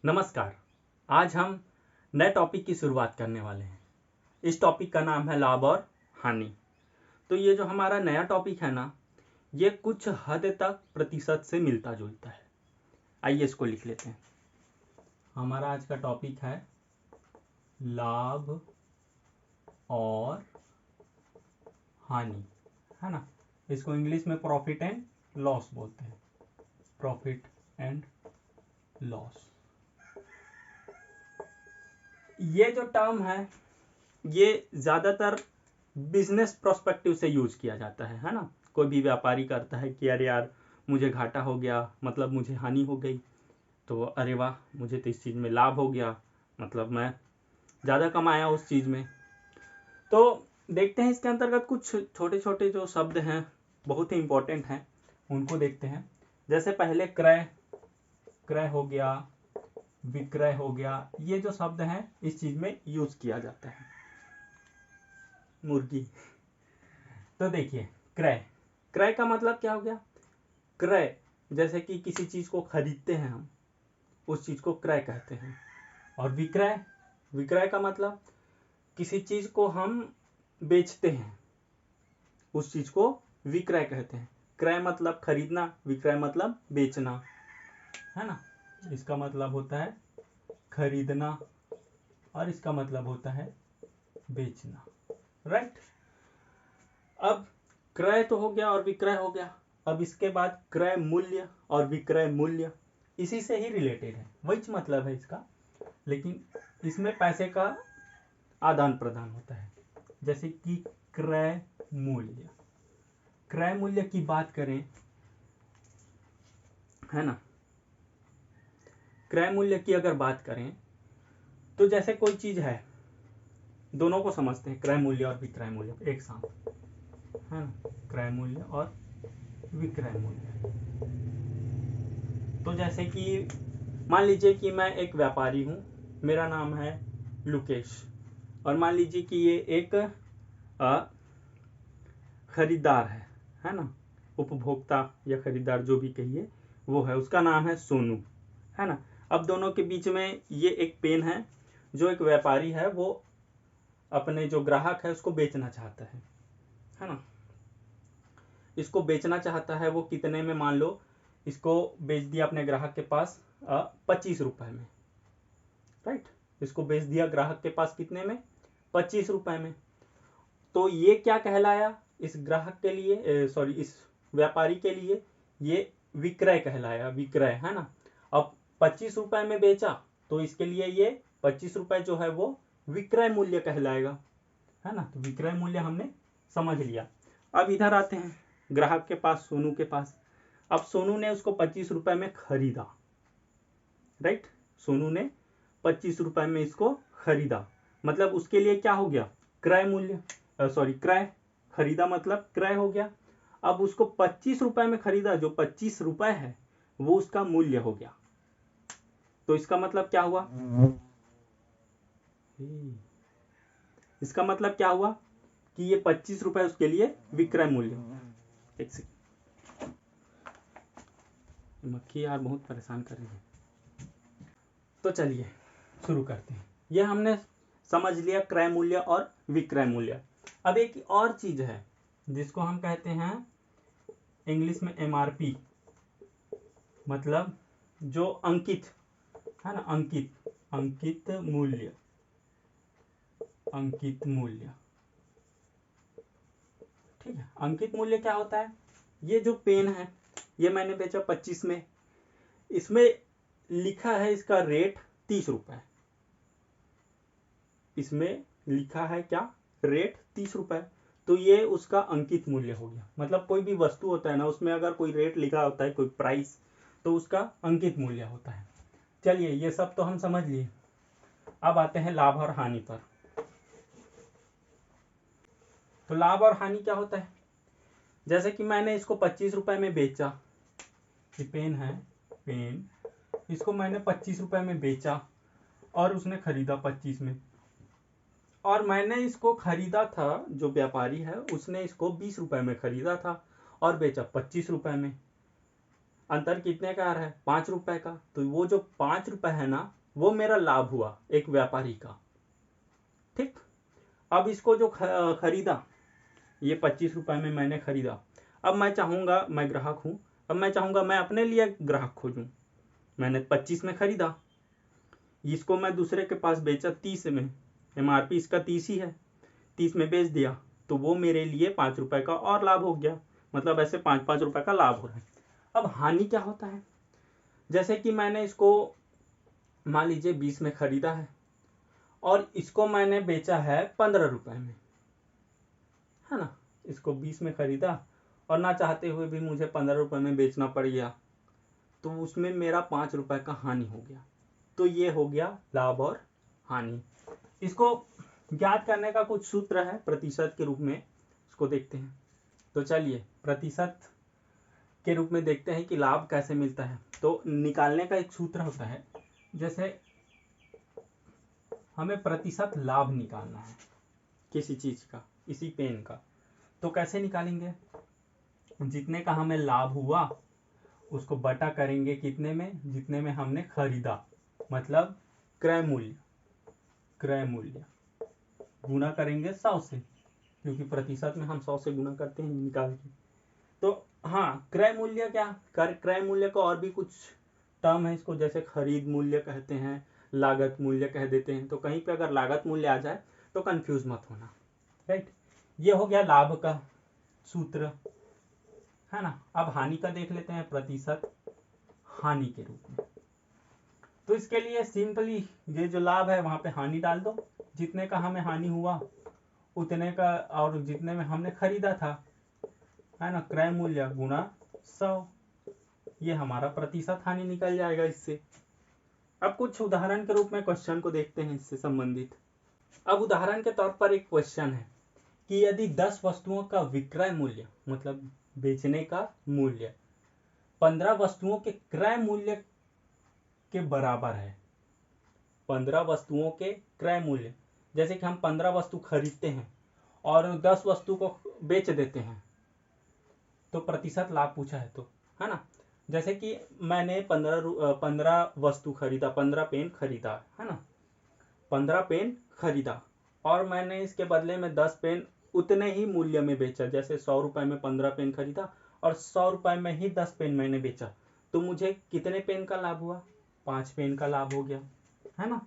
नमस्कार। आज हम नए टॉपिक की शुरुआत करने वाले हैं। इस टॉपिक का नाम है लाभ और हानि। तो ये जो हमारा नया टॉपिक है ना, ये कुछ हद तक प्रतिशत से मिलता जुलता है। आइए इसको लिख लेते हैं। हमारा आज का टॉपिक है लाभ और हानि, है ना। इसको इंग्लिश में प्रॉफिट एंड लॉस बोलते हैं। प्रॉफिट एंड लॉस, ये जो टर्म है ये ज़्यादातर बिजनेस प्रोस्पेक्टिव से यूज़ किया जाता है ना। कोई भी व्यापारी करता है कि अरे यार मुझे घाटा हो गया, मतलब मुझे हानि हो गई, तो अरे वाह मुझे तो इस चीज़ में लाभ हो गया, मतलब मैं ज़्यादा कमाया उस चीज़ में। तो देखते हैं इसके अंतर्गत कुछ छोटे छोटे जो शब्द हैं बहुत ही इम्पोर्टेंट हैं, उनको देखते हैं। जैसे पहले क्रय, क्रय हो गया, विक्रय हो गया, ये जो शब्द हैं इस चीज में यूज किया जाता है। मुर्गी। तो देखिए क्रय, क्रय का मतलब क्या हो गया? क्रय जैसे कि किसी चीज को खरीदते हैं हम, उस चीज को क्रय कहते हैं। और विक्रय, विक्रय का मतलब किसी चीज को हम बेचते हैं, उस चीज को विक्रय कहते हैं। क्रय मतलब खरीदना, विक्रय मतलब बेचना, है ना। इसका मतलब होता है खरीदना और इसका मतलब होता है बेचना, राइट। अब क्रय तो हो गया और विक्रय हो गया। अब इसके बाद क्रय मूल्य और विक्रय मूल्य इसी से ही रिलेटेड है, वही मतलब है इसका, लेकिन इसमें पैसे का आदान प्रदान होता है। जैसे कि क्रय मूल्य, क्रय मूल्य की बात करें, है ना। क्रय मूल्य की अगर बात करें तो जैसे कोई चीज है, दोनों को समझते हैं, क्रय मूल्य और विक्रय मूल्य एक साथ, है ना। क्रय मूल्य और विक्रय मूल्य। तो जैसे कि मान लीजिए कि मैं एक व्यापारी हूं, मेरा नाम है लुकेश, और मान लीजिए कि ये एक खरीदार है ना, उपभोक्ता या खरीदार जो भी कहिए वो है, उसका नाम है सोनू, है ना। अब दोनों के बीच में ये एक पेन है जो एक व्यापारी है वो अपने जो ग्राहक है उसको बेचना चाहता है ना। इसको बेचना चाहता है वो कितने में? मान लो इसको बेच दिया अपने ग्राहक के पास 25 रुपए में, राइट। इसको बेच दिया ग्राहक के पास कितने में? 25 रुपए में। तो ये क्या कहलाया इस ग्राहक के लिए, सॉरी इस व्यापारी के लिए ये विक्रय कहलाया, विक्रय, है ना। अब 25 रुपए में बेचा तो इसके लिए ये 25 रुपए जो है वो विक्रय मूल्य कहलाएगा, है ना। तो विक्रय मूल्य हमने समझ लिया। अब इधर आते हैं ग्राहक के पास, सोनू के पास। अब सोनू ने उसको 25 रुपए में खरीदा, राइट। सोनू ने 25 रुपए में इसको खरीदा, मतलब उसके लिए क्या हो गया? क्रय मूल्य, सॉरी क्रय, खरीदा मतलब क्रय हो गया। अब उसको 25 रुपए में खरीदा, जो 25 रुपए है वो उसका मूल्य हो गया। तो इसका मतलब क्या हुआ? इसका मतलब क्या हुआ कि ये 25 रुपए उसके लिए विक्रय मूल्य। एक सेकंड, मक्खी यार बहुत परेशान कर रही है। तो चलिए शुरू करते हैं। ये हमने समझ लिया क्रय मूल्य और विक्रय मूल्य। अब एक और चीज है जिसको हम कहते हैं इंग्लिश में एमआरपी, मतलब जो अंकित, है ना, अंकित, अंकित मूल्य, अंकित मूल्य, ठीक है। अंकित मूल्य क्या होता है? ये जो पेन है ये मैंने बेचा 25 में, इसमें लिखा है इसका रेट 30 रुपए, इसमें लिखा है क्या? रेट 30 रुपए। तो ये उसका अंकित मूल्य हो गया। मतलब कोई भी वस्तु होता है ना, उसमें अगर कोई रेट लिखा होता है, कोई प्राइस, तो उसका अंकित मूल्य होता है। चलिए ये सब तो हम समझ लिए। अब आते हैं लाभ और हानि पर। तो लाभ और हानि क्या होता है? जैसे कि मैंने इसको 25 रुपए में बेचा, ये पेन है, पेन, इसको मैंने 25 रुपए में बेचा और उसने खरीदा 25 में, और मैंने इसको खरीदा था, जो व्यापारी है उसने इसको 20 रुपए में खरीदा था और बेचा 25 रुपए में। अंतर कितने का आ रहा है? 5 रुपए का। तो वो जो 5 रुपए है ना, वो मेरा लाभ हुआ एक व्यापारी का। ठीक, अब इसको जो खरीदा, ये 25 रुपए में मैंने खरीदा। अब मैं चाहूंगा, मैं ग्राहक हूं, अब मैं चाहूंगा मैं अपने लिए ग्राहक खोजूं। मैंने 25 में खरीदा, इसको मैं दूसरे के पास बेचा 30 में, एमआरपी इसका 30 ही है, 30 में बेच दिया, तो वो मेरे लिए 5 रुपए का और लाभ हो गया। मतलब ऐसे 5-5 रुपए का लाभ हो रहा है। अब हानि क्या होता है? जैसे कि मैंने इसको मान लीजिए 20 में खरीदा है और इसको मैंने बेचा है 15 रुपए में, है ना। इसको 20 में खरीदा और ना चाहते हुए भी मुझे 15 रुपए में बेचना पड़ गया, तो उसमें मेरा 5 रुपए का हानि हो गया। तो ये हो गया लाभ और हानि। इसको ज्ञात करने का कुछ सूत्र है प्रतिशत के रूप में, इसको देखते हैं। तो चलिए प्रतिशत के रूप में देखते हैं कि लाभ कैसे मिलता है। तो निकालने का एक सूत्र होता है, जैसे हमें प्रतिशत लाभ निकालना है किसी चीज का, इसी पेन का, तो कैसे निकालेंगे? जितने का हमें लाभ हुआ उसको बटा करेंगे कितने में? जितने में हमने खरीदा, मतलब क्रय मूल्य, क्रय मूल्य गुना करेंगे 100 से, क्योंकि प्रतिशत में हम 100 से गुना करते हैं निकाल के। तो हाँ, क्रय मूल्य क्या, क्रय मूल्य का और भी कुछ टर्म है इसको, जैसे खरीद मूल्य कहते हैं, लागत मूल्य कह देते हैं। तो कहीं पे अगर लागत मूल्य आ जाए तो कंफ्यूज मत होना, राइट। ये हो गया लाभ का सूत्र, है ना। अब हानि का देख लेते हैं, प्रतिशत हानि के रूप में। तो इसके लिए सिंपली ये जो लाभ है वहां पे हानि डाल दो, जितने का हमें हानि हुआ उतने का, और जितने में हमने खरीदा था, है ना, क्रय मूल्य गुना 100, ये हमारा प्रतिशत हानि निकल जाएगा इससे। अब कुछ उदाहरण के रूप में क्वेश्चन को देखते हैं इससे संबंधित। अब उदाहरण के तौर पर एक क्वेश्चन है कि यदि 10 वस्तुओं का विक्रय मूल्य, मतलब बेचने का मूल्य, 15 वस्तुओं के क्रय मूल्य के बराबर है। 15 वस्तुओं के क्रय मूल्य, जैसे कि हम 15 वस्तु खरीदते हैं और 10 वस्तु को बेच देते हैं, तो प्रतिशत लाभ पूछा है तो, है ना। जैसे कि मैंने 15 वस्तु खरीदा, 15 पेन खरीदा, है ना, 15 पेन खरीदा और मैंने इसके बदले में 10 पेन उतने ही मूल्य में बेचा। जैसे 100 रुपए में 15 पेन खरीदा और 100 रुपए में ही 10 पेन मैंने बेचा, तो मुझे कितने पेन का लाभ हुआ? 5 पेन का लाभ हो गया, है ना।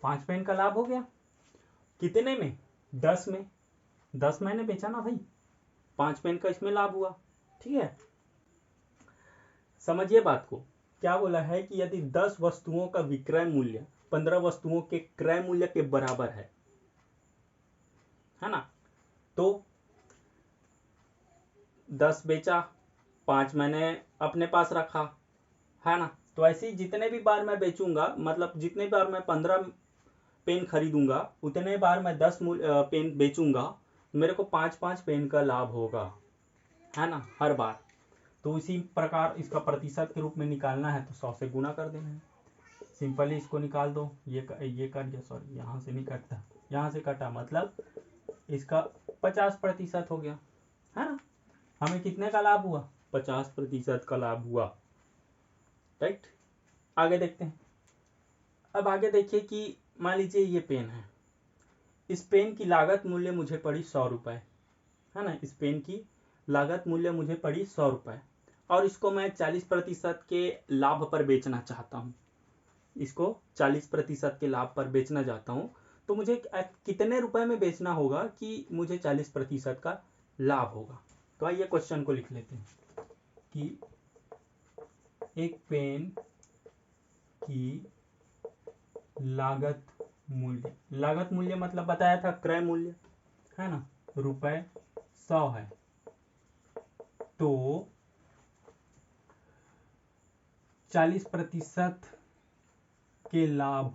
5 पेन का लाभ हो गया, कितने में? 10 में। 10 मैंने बेचा ना भाई, 5 पेन का इसमें लाभ हुआ। ठीक है, समझिए बात को। क्या बोला है कि यदि 10 वस्तुओं का विक्रय मूल्य 15 वस्तुओं के क्रय मूल्य के बराबर है ना, तो 10 बेचा, 5 मैंने अपने पास रखा, है ना। तो ऐसे ही जितने भी बार मैं बेचूंगा, मतलब जितने बार मैं 15 पेन खरीदूंगा उतने बार मैं 10 पेन बेचूंगा, मेरे को 5-5 पेन का लाभ होगा, है ना, हर बार। तो इसी प्रकार इसका प्रतिशत के रूप में निकालना है तो 100 से गुना कर देना है। सिंपली इसको निकाल दो, ये कट गया, सॉरी यहाँ से नहीं कटता, यहाँ से कटा, मतलब इसका 50% हो गया, है ना। हमें कितने का लाभ हुआ? 50% का लाभ हुआ, राइट। आगे देखते हैं। अब आगे देखिए कि मान लीजिए ये पेन है, इस पेन की लागत मूल्य मुझे पड़ी 100 रुपए, है ना। इस पेन की लागत मूल्य मुझे पड़ी 100 रुपए और इसको मैं 40% के लाभ पर बेचना चाहता हूँ। इसको 40% के लाभ पर बेचना चाहता हूँ, तो मुझे कितने रुपए में बेचना होगा कि मुझे 40% का लाभ होगा? तो आइए क्वेश्चन को लिख लेते हैं कि एक पेन की लागत मूल्य मतलब बताया था क्रय मूल्य, है ना, रुपए 100 है, तो 40% के लाभ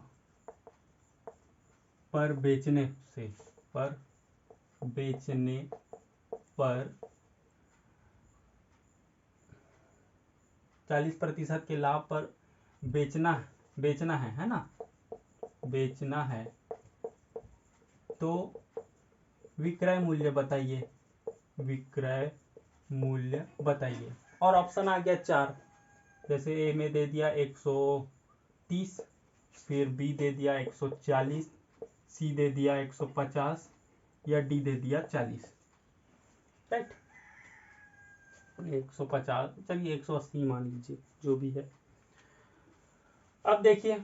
पर बेचने पर 40% के लाभ पर बेचना है ना, बेचना है, तो विक्रय मूल्य बताइए, विक्रय मूल्य बताइए। और ऑप्शन आ गया 4, जैसे ए में दे दिया 130, फिर बी दे दिया 140, सी दे दिया 150 या डी दे दिया 40, राइट। 150, चलिए 180 मान लीजिए, जो भी है। अब देखिए,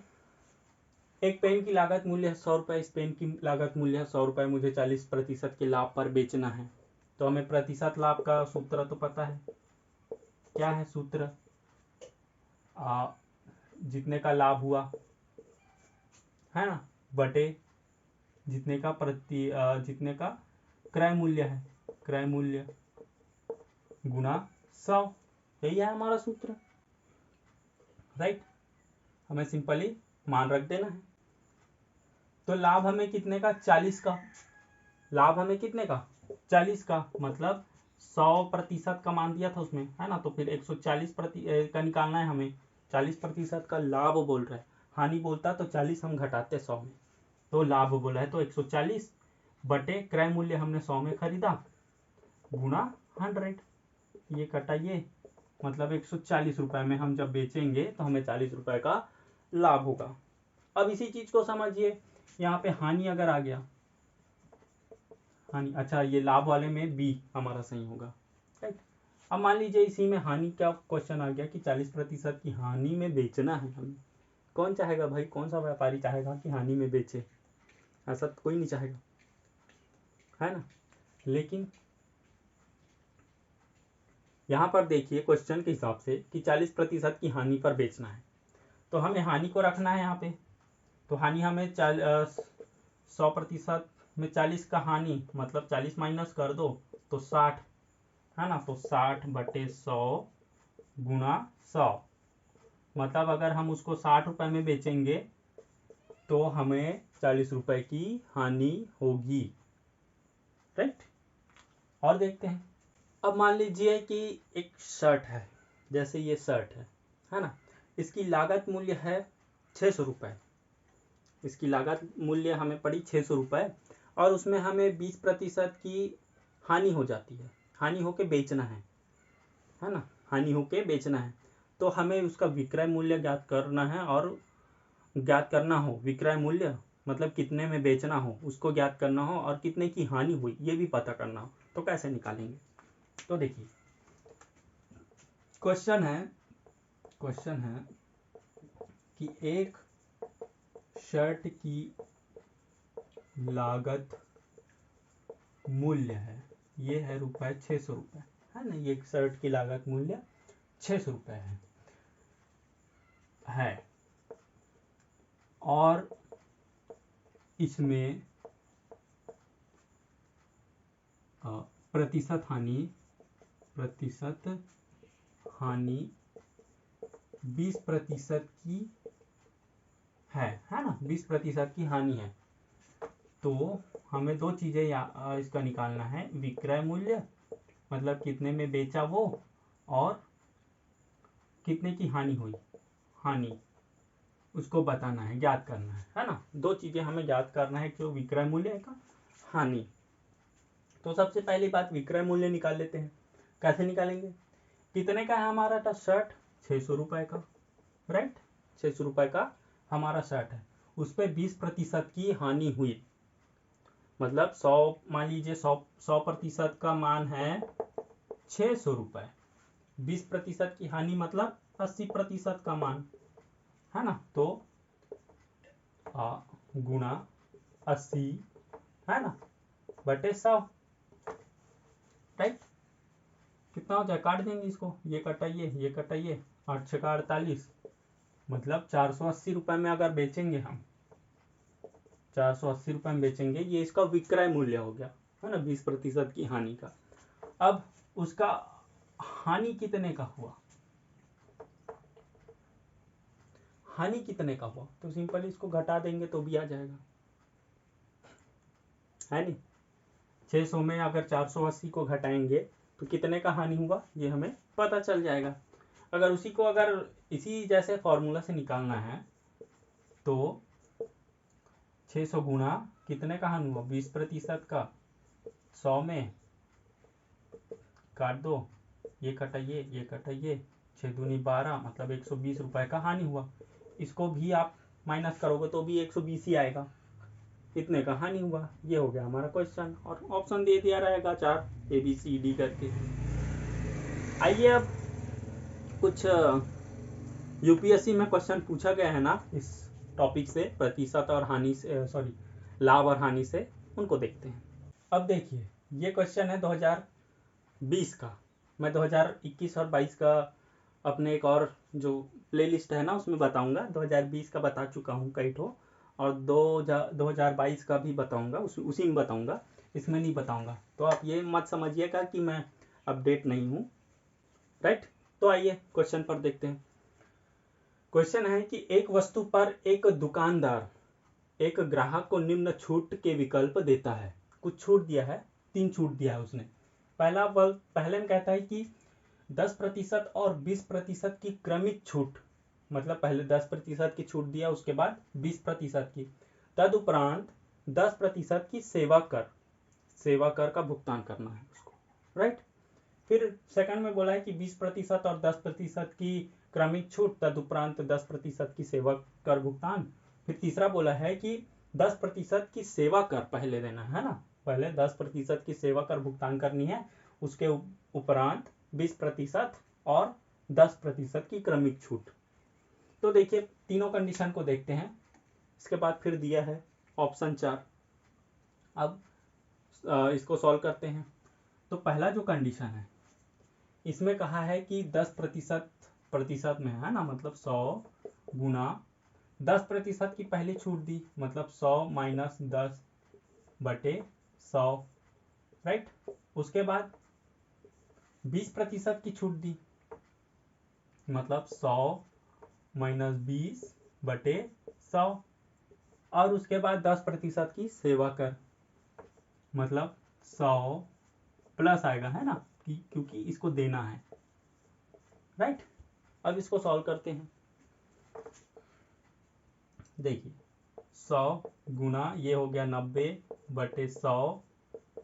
एक पेन की लागत मूल्य है 100 रुपए, इस पेन की लागत मूल्य है 100 रुपए, मुझे 40% के लाभ पर बेचना है। तो हमें प्रतिशत लाभ का सूत्र तो पता है, क्या है सूत्र? जितने का लाभ हुआ है ना, बटे जितने का क्रय मूल्य है, क्रय मूल्य गुना 100, यही है हमारा सूत्र, राइट। हमें सिंपली मान रख देना है। तो लाभ हमें कितने का? 40 का। लाभ हमें कितने का? 40 का, मतलब 100% का मान दिया था उसमें, है ना। तो फिर 140 का निकालना है हमें। 40% का लाभ बोल रहा है, हानि बोलता तो 40 हम घटाते 100 में, तो लाभ बोला है तो 140 बटे क्रय मूल्य हमने 100 में खरीदा गुना 100, ये कटा ये, मतलब 140 रुपए में हम जब बेचेंगे तो हमें 40 रुपए का लाभ होगा। अब इसी चीज को समझिए, यहाँ पे हानि अगर आ गया, हानि, अच्छा ये लाभ वाले में बी हमारा सही होगा, राइट। अब मान लीजिए इसी में हानि का क्वेश्चन आ गया कि 40% की हानि में बेचना है हमें। कौन चाहेगा भाई, कौन सा व्यापारी चाहेगा कि हानि में बेचे? ऐसा कोई नहीं चाहेगा, है ना। लेकिन यहाँ पर देखिए क्वेश्चन के हिसाब से कि 40% की हानि पर बेचना है, तो हमें हानि को रखना है यहाँ पे। तो हानि हमें 100% में 40 का हानि, मतलब 40 माइनस कर दो तो 60, है ना। तो 60 बटे 100 गुना 100, मतलब अगर हम उसको 60 रुपए में बेचेंगे तो हमें 40 रुपए की हानि होगी, राइट। और देखते हैं, अब मान लीजिए कि एक शर्ट है, जैसे ये शर्ट है ना। इसकी लागत मूल्य है 600 रुपए, इसकी लागत मूल्य हमें पड़ी 600 रुपए, और उसमें हमें 20% की हानि हो जाती है, हानि होके बेचना है ना, हानि होके बेचना है। तो हमें उसका विक्रय मूल्य ज्ञात करना है, और ज्ञात करना हो विक्रय मूल्य, मतलब कितने में बेचना हो उसको ज्ञात करना हो, और कितने की हानि हुई ये भी पता करना हो। तो कैसे निकालेंगे? तो देखिए, क्वेश्चन है कि एक शर्ट की लागत मूल्य है, ये है रुपए 600 रुपए, है ना। ये एक शर्ट की लागत मूल्य 600 रुपए है, और इसमें प्रतिशत हानि 20% की है ना, 20% की हानि है। तो हमें दो चीजें इसका निकालना है, विक्रय मूल्य मतलब कितने में बेचा वो, और कितने की हानि हुई, हानि उसको बताना है, ज्ञात करना है ना। दो चीजें हमें ज्ञात करना है, क्यों? विक्रय मूल्य का, हानि। तो सबसे पहली बात विक्रय मूल्य निकाल लेते हैं। कैसे निकालेंगे? कितने का है हमारा था शर्ट? 600 रुपए का, राइट। 600 रुपए का हमारा शर्ट है, उस पर 20% की हानि हुई, मतलब 100, मान लीजिए 100% का मान है 600 रुपए, 20% की हानि मतलब 80% का मान, है ना। तो गुना 80, है ना, बटे 100, राइट। कितना हो जाए? काट देंगे इसको, ये कटाइए ये कटाइए, 8 6 48, मतलब 480 रुपए में अगर बेचेंगे हम, 480 रुपए में बेचेंगे, ये इसका विक्रय मूल्य हो गया, है ना, 20% की हानि का। अब उसका हानि कितने का हुआ, हानि कितने का हुआ, तो सिंपल इसको घटा देंगे तो भी आ जाएगा, है नहीं। 600 में अगर 480 को घटाएंगे तो कितने का हानि हुआ ये हमें पता चल जाएगा। अगर उसी को अगर इसी जैसे फॉर्मूला से निकालना है तो 600 गुना कितने का हानि हुआ, 20% का, 100 में काट दो, ये कटाइए ये कटाइए, 6 दूनी 12 मतलब 120 रुपए का हानि हुआ। इसको भी आप माइनस करोगे तो भी 120 ही आएगा, इतने का हानि हुआ। ये हो गया हमारा क्वेश्चन और ऑप्शन दे दिया रहेगा 4 ABCD करके। आइए अब कुछ यूपीएससी में क्वेश्चन पूछा गया है ना इस टॉपिक से, प्रतिशत और हानि से, सॉरी लाभ और हानि से, उनको देखते हैं। अब देखिए ये क्वेश्चन है 2020 का। मैं 2021 और 22 का अपने एक और जो प्लेलिस्ट है ना उसमें बताऊंगा। 2020 का बता चुका हूँ कई ठो, और 2022 का भी बताऊंगा, उसी में बताऊंगा, इसमें नहीं बताऊंगा। तो आप ये मत समझिएगा कि मैं अपडेट नहीं हूँ, राइट। तो आइए क्वेश्चन पर देखते हैं। क्वेश्चन है कि एक वस्तु पर एक दुकानदार एक ग्राहक को निम्न छूट के विकल्प देता है। कुछ छूट दिया है, 3 छूट दिया है उसने। पहले में कहता है कि 10% और 20% की क्रमिक छूट, मतलब पहले 10% की छूट दिया, उसके बाद 20% की, तदुपरांत 10% की सेवा कर का भुगतान करना है उसको, राइट। फिर सेकंड में बोला है कि 20% और 10% की क्रमिक छूट, तदुपरांत 10% की सेवा कर भुगतान। फिर तीसरा बोला है कि 10% की सेवा कर पहले देना है ना, पहले 10% की सेवा कर भुगतान करनी है, उसके उपरांत 20% और 10% की क्रमिक छूट। तो देखिए तीनों कंडीशन को देखते हैं। इसके बाद फिर दिया है ऑप्शन 4। अब इसको सॉल्व करते हैं। तो पहला जो कंडीशन है इसमें कहा है कि 10% में है ना, मतलब 100 गुना 10% की पहली छूट दी, मतलब 100 माइनस 10/100, राइट। उसके बाद 20% की छूट दी, मतलब 100 माइनस 20/100, और उसके बाद 10% की सेवा कर, मतलब 100 प्लस आएगा, है ना, क्योंकि इसको देना है, राइट। अब इसको सॉल्व करते हैं। देखिए 100 गुना ये हो गया 90/100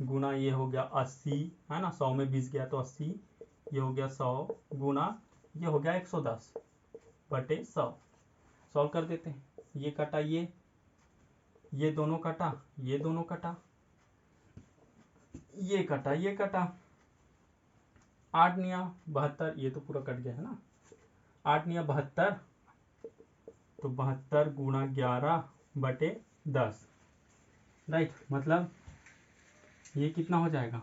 गुना ये हो गया 80, है ना, 100 में 20 गया तो 80, ये हो गया 100 गुना ये हो गया 110/100। सॉल्व कर देते हैं। ये कटा ये दोनों कटा, ये दोनों कटा, ये कटा, ये कटा, 8 निया 72, ये तो पूरा कट गया है ना, 8 निया 72, तो 72 गुना 11/10, राइट। मतलब ये कितना हो जाएगा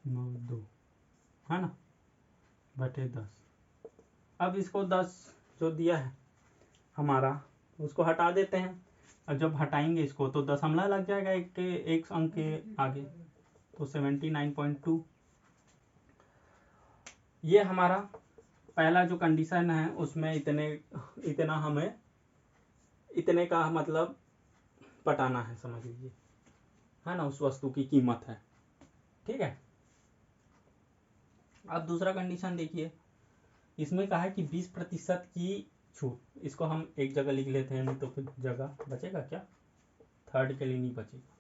92, है ना, /10। अब इसको 10 जो दिया है हमारा उसको हटा देते हैं। अब जब हटाएंगे इसको तो 10 हमला लग जाएगा एक अंक के आगे, तो 79.2। ये हमारा पहला जो कंडीशन है उसमें इतना हमें इतने का मतलब पटाना है, समझ लीजिए, है ना, उस वस्तु की कीमत है, ठीक है। अब दूसरा कंडीशन देखिए, इसमें कहा है कि 20% की छूट। इसको हम एक जगह लिख लेते हैं, नहीं तो फिर जगह बचेगा क्या, थर्ड के लिए नहीं बचेगा।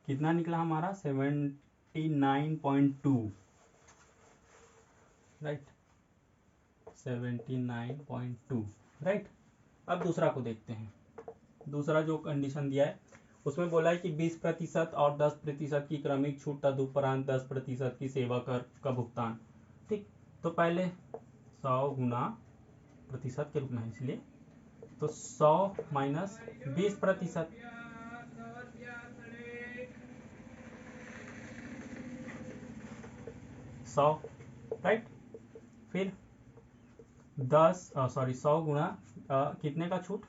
कितना निकला हमारा 79.2, राइट, 79.2, राइट। अब दूसरा को देखते हैं। दूसरा जो कंडीशन दिया है उसमें बोला है कि 20% और 10% की क्रमिक छूट, तदुपरांत 10% की सेवा कर का भुगतान, ठीक। तो पहले 100 गुना प्रतिशत के रूप में है इसलिए, तो 100 माइनस 20%, 100, राइट। फिर 100 गुना कितने का छूट,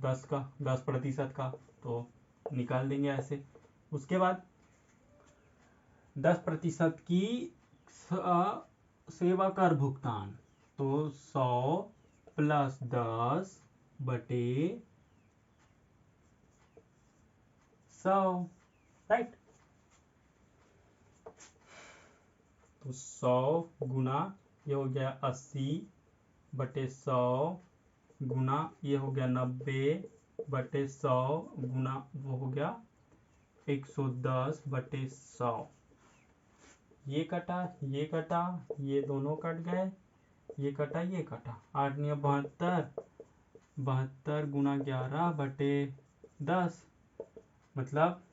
10% का, तो निकाल देंगे ऐसे। उसके बाद 10% की सेवा कर भुगतान, तो 100 प्लस 10/100, राइट। तो 100 गुना ये हो गया 80/100 गुना ये हो गया 90/100 गुना वो हो गया 110/100, ये कटा, ये कटा, ये दोनों कट गए, ये कटा, ये कटा। 8 9 72, 72 गुना 11 बटे 10, मतलब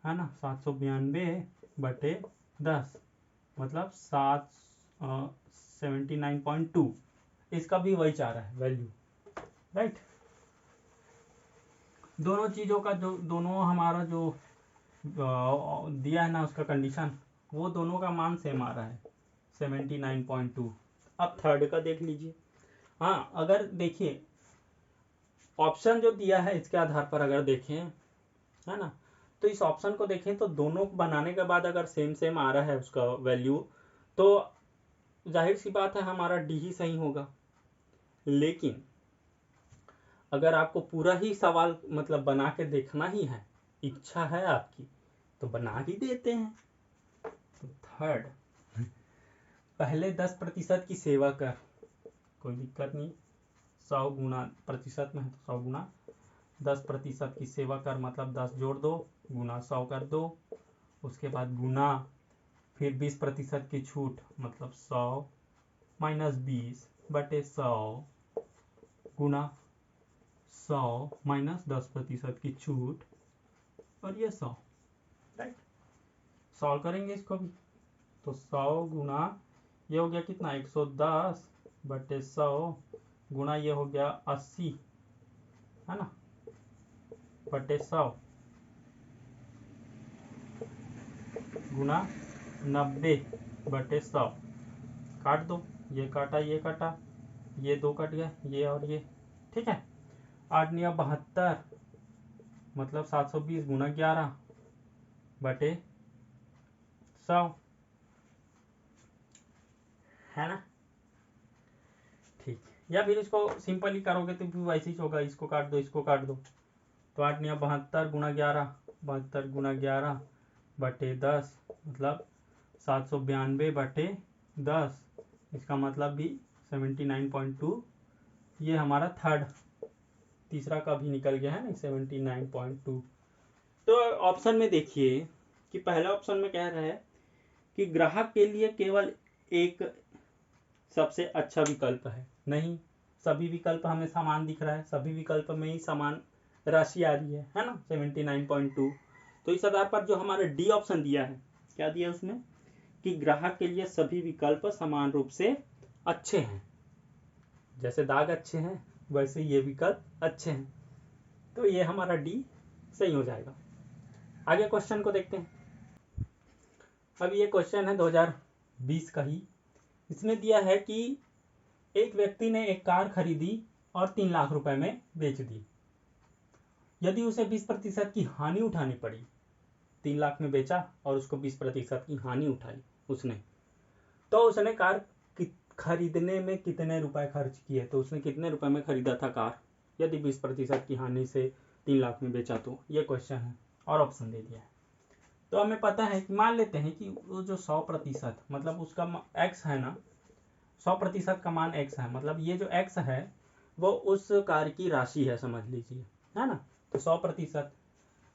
है ना 792 बटे 10, मतलब 79.2। इसका भी वही चाह रहा है वैल्यू, राइट। दोनों चीज़ों का जो दोनों हमारा जो दिया है ना उसका कंडीशन, वो दोनों का मान सेम आ रहा है 79.2। अब थर्ड का देख लीजिए। हाँ, अगर देखिए ऑप्शन जो दिया है इसके आधार पर अगर देखें, है ना, तो इस ऑप्शन को देखें तो दोनों बनाने के बाद अगर सेम सेम आ रहा है उसका वैल्यू, तो जाहिर सी बात है हमारा डी ही सही होगा। लेकिन अगर आपको पूरा ही सवाल मतलब बना के देखना ही है, इच्छा है आपकी, तो बना ही देते हैं। तो थर्ड, पहले 10% की सेवा कर, कोई दिक्कत नहीं, 100 गुना प्रतिशत में है तो 100 गुना 10% की सेवा कर, मतलब 10 जोड़ दो गुना 100 कर दो, उसके बाद गुना, फिर 20% की छूट, मतलब 100 माइनस 20 बटे 100 गुना 100 माइनस 10% की छूट, और ये 100, राइट। सॉल्व करेंगे इसको भी, तो 100 गुना ये हो गया कितना 110 बटे 100 गुना ये हो गया 80, है ना, बटे 100 गुना 90 बटे 100। काट दो, ये काटा, ये काटा, ये दो कट गया, ये और ये, ठीक है। 8 9 72, मतलब 720 गुना 11 बटे 100, है ना, ठीक। या फिर इसको सिंपली करोगे तो भी वैसे ही होगा, इसको काट दो, इसको काट दो, तो 8 9 72 गुना 11, 72 गुना 11 बटे 10, मतलब 792 बटे 10, इसका मतलब भी 79.2। ये हमारा थर्ड, तीसरा का भी निकल गया है ना 79.2। तो ऑप्शन में देखिए कि पहला ऑप्शन में कह रहा है कि ग्राहक के लिए केवल एक सबसे अच्छा विकल्प है। नहीं, सभी विकल्प हमें समान दिख रहा है, सभी विकल्प में ही समान राशि आ रही है ना 79.2। तो इस आधार पर जो हमारा डी ऑप्शन दिया है, क्या दिया उसमें कि ग्राहक के लिए सभी विकल्प समान रूप से अच्छे हैं, जैसे दाग अच्छे हैं वैसे ये विकल्प अच्छे हैं, तो ये हमारा डी सही हो जाएगा। आगे क्वेश्चन को देखते हैं। अब ये क्वेश्चन है 2020 का ही। इसमें दिया है कि एक व्यक्ति ने एक कार खरीदी और 3 लाख रुपए में बेच दी। यदि उसे 20% की हानि उठानी पड़ी, 3 लाख में बेचा और उसको 20% की हानि उठाई उसने, तो उसने कार खरीदने में कितने रुपए खर्च किए, तो उसने कितने रुपए में खरीदा था कार, यदि 20% की हानि से 3 लाख में बेचा, तो ये क्वेश्चन है और ऑप्शन दे दिया है। तो हमें पता है कि मान लेते हैं कि वो जो 100% मतलब उसका एक्स है ना, 100% का मान एक्स है, मतलब ये जो एक्स है वो उस कार की राशि है समझ लीजिए, है ना। तो 100%,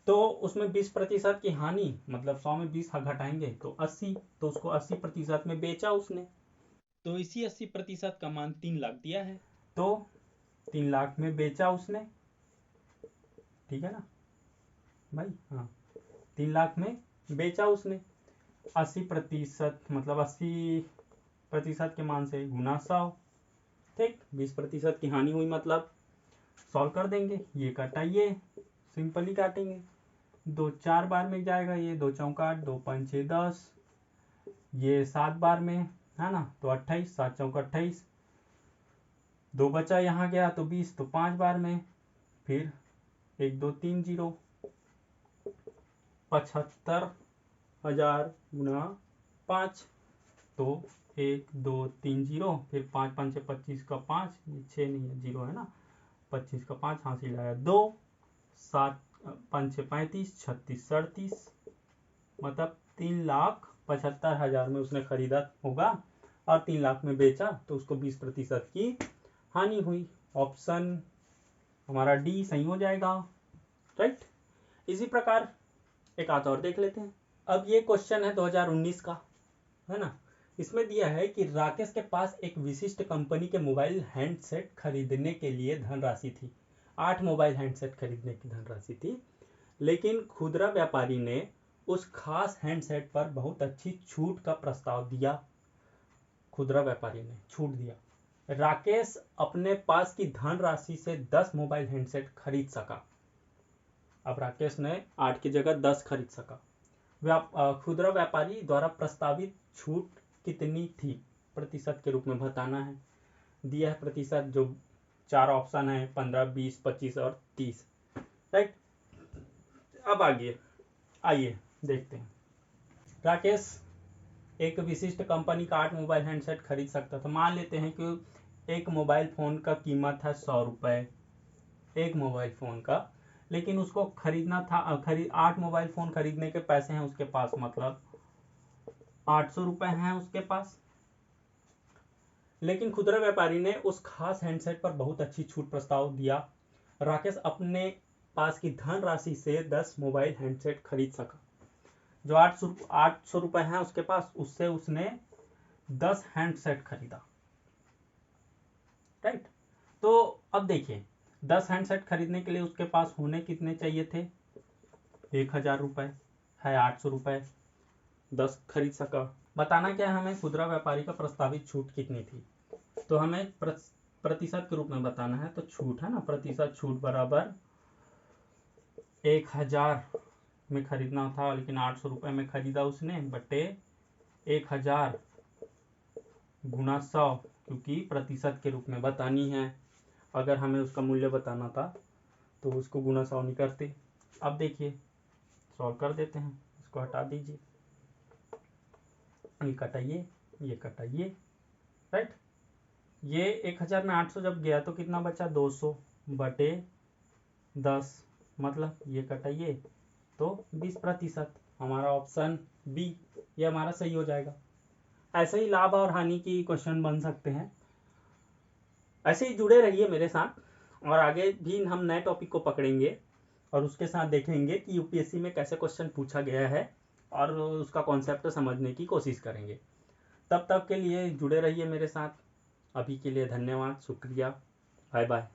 तो उसमें 20% की हानि, मतलब 100 में 20 घटाएंगे तो 80, तो उसको 80% में बेचा उसने, तो इसी 80% का मान 3 लाख दिया है, तो 3 लाख में बेचा उसने, ठीक है ना भाई, हाँ 3 लाख में बेचा उसने, 80% मतलब 80% के मान से गुना 100, ठीक, 20% की हानि हुई, मतलब सॉल्व कर देंगे, ये काटा ये सिंपली काटेंगे, 2 4 बार में जाएगा, ये 2 चौका 8, 2 5 6 10, ये 7 बार में, है ना, तो 28, 7 चौका 28, 2 बचा यहाँ गया तो 20, तो 5 बार में, फिर 1 2 3 0, 75,000 गुना 5, तो 1 2 3 0, फिर 5 5 6 25 का 5, ये 6 नहीं है 0 है ना, 25 का 5 हासिल आया 2, 7 5 6 35, 36 37, मतलब 3,75,000 में उसने खरीदा होगा और 3 लाख में बेचा, तो उसको 20% की हानि हुई। ऑप्शन हमारा डी सही हो जाएगा, राइट। इसी प्रकार एक आध और देख लेते हैं। अब ये क्वेश्चन है 2019 का, है ना। इसमें दिया है कि राकेश के पास एक विशिष्ट कंपनी के मोबाइल हैंडसेट खरीदने के लिए धनराशि थी। 8 मोबाइल हैंडसेट खरीदने की धनराशि थी, लेकिन खुदरा व्यापारी ने उस खास हैंडसेट पर बहुत अच्छी छूट का प्रस्ताव दिया। खुदरा व्यापारी ने छूट दिया। राकेश अपने पास की धनराशि से 10 मोबाइल हैंडसेट खरीद सका। अब राकेश ने 8 की जगह 10 खरीद सका। खुदरा व्यापारी द्वारा प्रस्तावित छूट कितनी थी, प्रतिशत के रूप में बताना है। दिया है प्रतिशत, जो 4 ऑप्शन है 15, 20, 25 और 30, राइट। अब आइए देखते हैं। राकेश एक विशिष्ट कंपनी का 8 मोबाइल हैंडसेट खरीद सकता था। मान लेते हैं कि एक मोबाइल फोन का कीमत है 100 रुपए, एक मोबाइल फोन का, लेकिन उसको खरीदना था 8 मोबाइल फोन खरीदने के पैसे हैं उसके पास, मतलब 800 रुपए हैं उसके पास। लेकिन खुदरा व्यापारी ने उस खास हैंडसेट पर बहुत अच्छी छूट प्रस्ताव दिया। राकेश अपने पास की धनराशि से 10 मोबाइल हैंडसेट खरीद सका। जो 800 रुपए हैं उसके पास, उससे उसने 10 हैंडसेट खरीदा, राइट। तो अब देखिए, 10 हैंडसेट खरीदने के लिए उसके पास होने कितने चाहिए थे, 1000 रुपए है, 800 रुपए, 10 खरीद सका। बताना क्या है हमें, खुदरा व्यापारी का प्रस्तावित छूट कितनी थी। तो हमें प्रतिशत के रूप में बताना है, तो छूट है ना, प्रतिशत छूट बराबर 1000 में खरीदना था, लेकिन 800 रुपए में खरीदा उसने, बटे 1000 गुना 100, क्योंकि प्रतिशत के रूप में बतानी है। अगर हमें उसका मूल्य बताना था तो उसको गुना 100 नहीं करते। अब देखिए, सॉल्व कर देते हैं, इसको हटा दीजिए, ये कटाइए, ये कटाइए, राइट। ये 1000 में 800 जब गया तो कितना बचा, 200 बटे 10, मतलब ये कटाइए तो 20%। हमारा ऑप्शन बी ये हमारा सही हो जाएगा। ऐसे ही लाभ और हानि की क्वेश्चन बन सकते हैं। ऐसे ही जुड़े रहिए मेरे साथ, और आगे भी हम नए टॉपिक को पकड़ेंगे और उसके साथ देखेंगे कि यूपीएससी में कैसे क्वेश्चन पूछा गया है और उसका कॉन्सेप्ट समझने की कोशिश करेंगे। तब तक के लिए जुड़े रहिए मेरे साथ। अभी के लिए धन्यवाद, शुक्रिया, बाय बाय।